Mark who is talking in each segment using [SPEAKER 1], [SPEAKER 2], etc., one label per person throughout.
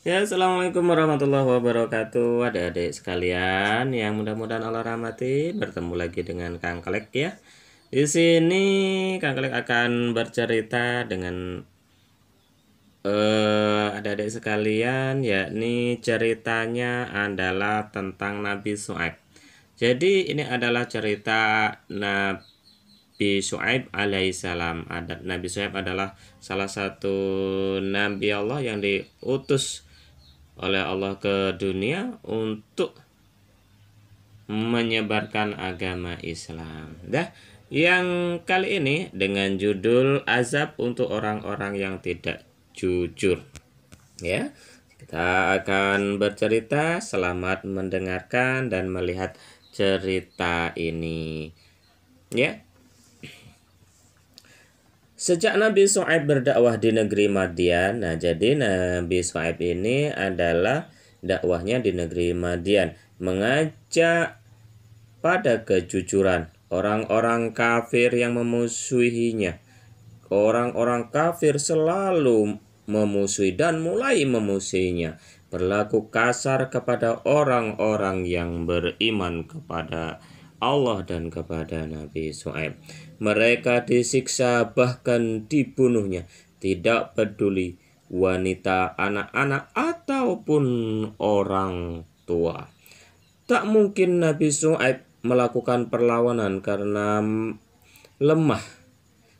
[SPEAKER 1] Ya, assalamualaikum warahmatullahi wabarakatuh, adik-adik sekalian yang mudah-mudahan Allah rahmati. Bertemu lagi dengan Kang Kelek ya. Di sini Kang Kelek akan bercerita dengan adik-adik sekalian, yakni ceritanya adalah tentang Nabi Syuaib. Jadi ini adalah cerita Nabi Syuaib alaihissalam. Nabi Syuaib adalah salah satu Nabi Allah yang diutus oleh Allah ke dunia untuk menyebarkan agama Islam. Yang kali ini dengan judul Azab untuk orang-orang yang tidak jujur. Ya, kita akan bercerita. Selamat mendengarkan dan melihat cerita ini. Ya. Sejak Nabi Syuaib berdakwah di negeri Madian, jadi Nabi Syuaib ini adalah dakwahnya di negeri Madian, mengajak pada kejujuran orang-orang kafir yang memusuhinya. Orang-orang kafir selalu memusuhi dan mulai memusuhinya, berlaku kasar kepada orang-orang yang beriman kepada Allah dan kepada Nabi Syuaib. Mereka disiksa bahkan dibunuhnya, tidak peduli wanita, anak-anak ataupun orang tua. Tak mungkin Nabi Syuaib melakukan perlawanan karena lemah,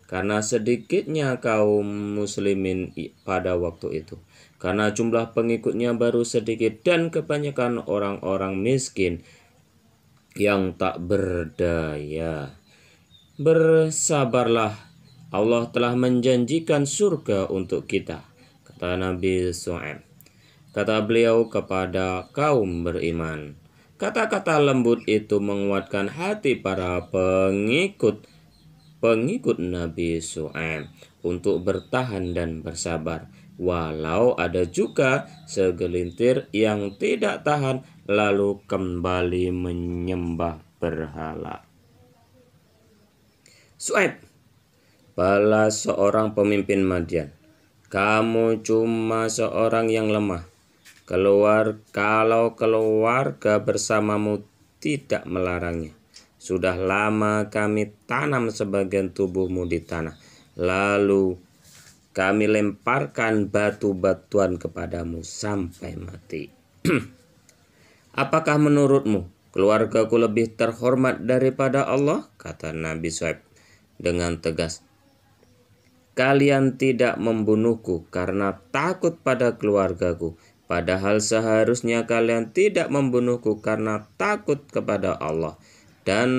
[SPEAKER 1] karena sedikitnya kaum muslimin pada waktu itu, karena jumlah pengikutnya baru sedikit dan kebanyakan orang-orang miskin yang tak berdaya. Bersabarlah, Allah telah menjanjikan surga untuk kita, kata Nabi Syuaib. Kata beliau kepada kaum beriman. Kata-kata lembut itu menguatkan hati para pengikut Nabi Syuaib untuk bertahan dan bersabar. Walau ada juga segelintir yang tidak tahan lalu kembali menyembah berhala. Syuaib, balas seorang pemimpin Madian, kamu cuma seorang yang lemah. Kalau keluarga bersamamu tidak melarangnya. Sudah lama kami tanam sebagian tubuhmu di tanah, lalu kami lemparkan batu-batuan kepadamu sampai mati. Apakah menurutmu keluargaku lebih terhormat daripada Allah? Kata Nabi Syuaib dengan tegas. Kalian tidak membunuhku karena takut pada keluargaku, padahal seharusnya kalian tidak membunuhku karena takut kepada Allah. Dan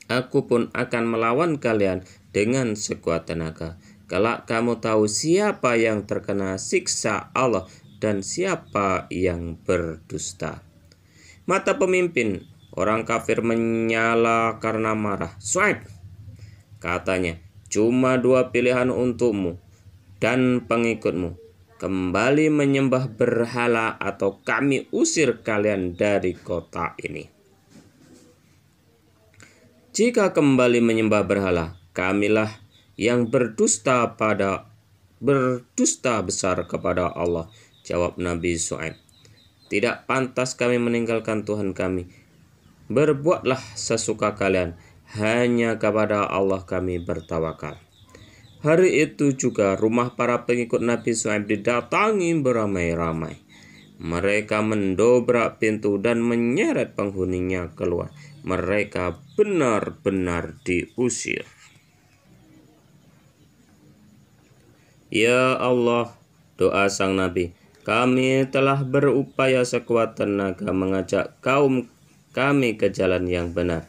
[SPEAKER 1] aku pun akan melawan kalian dengan sekuat tenaga. Kelak kamu tahu siapa yang terkena siksa Allah dan siapa yang berdusta. Mata pemimpin orang kafir menyala karena marah. Syuaib, katanya, cuma dua pilihan untukmu dan pengikutmu. Kembali menyembah berhala atau kami usir kalian dari kota ini. Jika kembali menyembah berhala, kamilah yang berdusta besar kepada Allah, jawab Nabi Syuaib. Tidak pantas kami meninggalkan Tuhan kami. Berbuatlah sesuka kalian, hanya kepada Allah kami bertawakal. Hari itu juga rumah para pengikut Nabi Syuaib didatangi beramai-ramai. Mereka mendobrak pintu dan menyeret penghuninya keluar. Mereka benar-benar diusir. Ya Allah, doa sang Nabi, kami telah berupaya sekuat tenaga mengajak kaum kami ke jalan yang benar,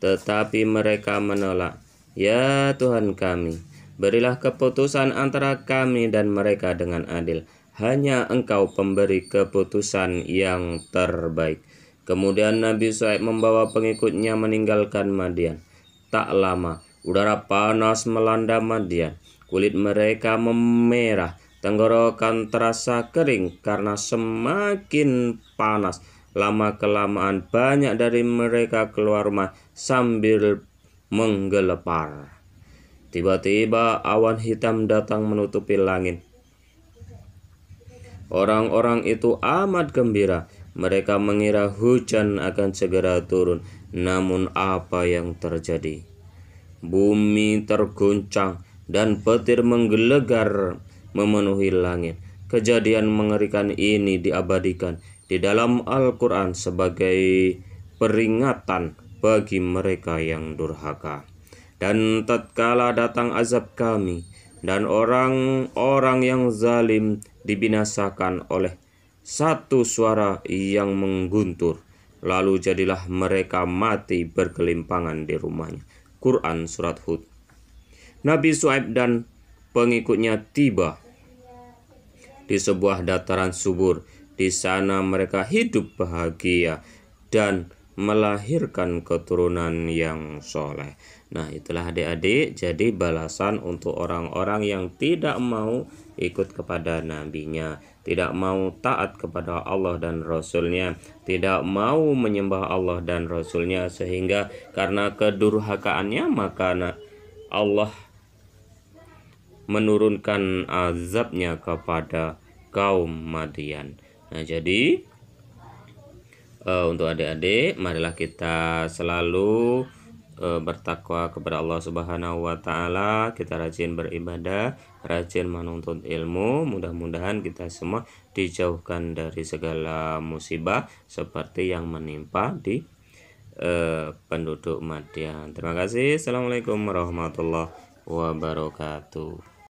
[SPEAKER 1] tetapi mereka menolak. Ya Tuhan kami, berilah keputusan antara kami dan mereka dengan adil. Hanya Engkau pemberi keputusan yang terbaik. Kemudian Nabi Syuaib membawa pengikutnya meninggalkan Madian. Tak lama, udara panas melanda Madian. Kulit mereka memerah, tenggorokan terasa kering karena semakin panas. Lama-kelamaan banyak dari mereka keluar rumah sambil menggelepar. Tiba-tiba awan hitam datang menutupi langit. Orang-orang itu amat gembira. Mereka mengira hujan akan segera turun. Namun apa yang terjadi? Bumi terguncang dan petir menggelegar memenuhi langit. Kejadian mengerikan ini diabadikan di dalam Al-Quran sebagai peringatan bagi mereka yang durhaka. Dan tatkala datang azab kami, dan orang-orang yang zalim dibinasakan oleh satu suara yang mengguntur, lalu jadilah mereka mati bergelimpangan di rumahnya. Quran Surat Hud. Nabi Syuaib dan pengikutnya tiba di sebuah dataran subur. Di sana mereka hidup bahagia dan melahirkan keturunan yang soleh. Nah, itulah adik-adik, jadi balasan untuk orang-orang yang tidak mau ikut kepada nabinya, tidak mau taat kepada Allah dan Rasulnya, tidak mau menyembah Allah dan Rasulnya, sehingga karena kedurhakaannya maka Allah menurunkan azabnya kepada kaum Madian. Nah, jadi untuk adik-adik, marilah kita selalu bertakwa kepada Allah Subhanahu wa Ta'ala. Kita rajin beribadah, rajin menuntut ilmu. Mudah-mudahan kita semua dijauhkan dari segala musibah seperti yang menimpa di penduduk Madian. Terima kasih. Assalamualaikum warahmatullahi wabarakatuh.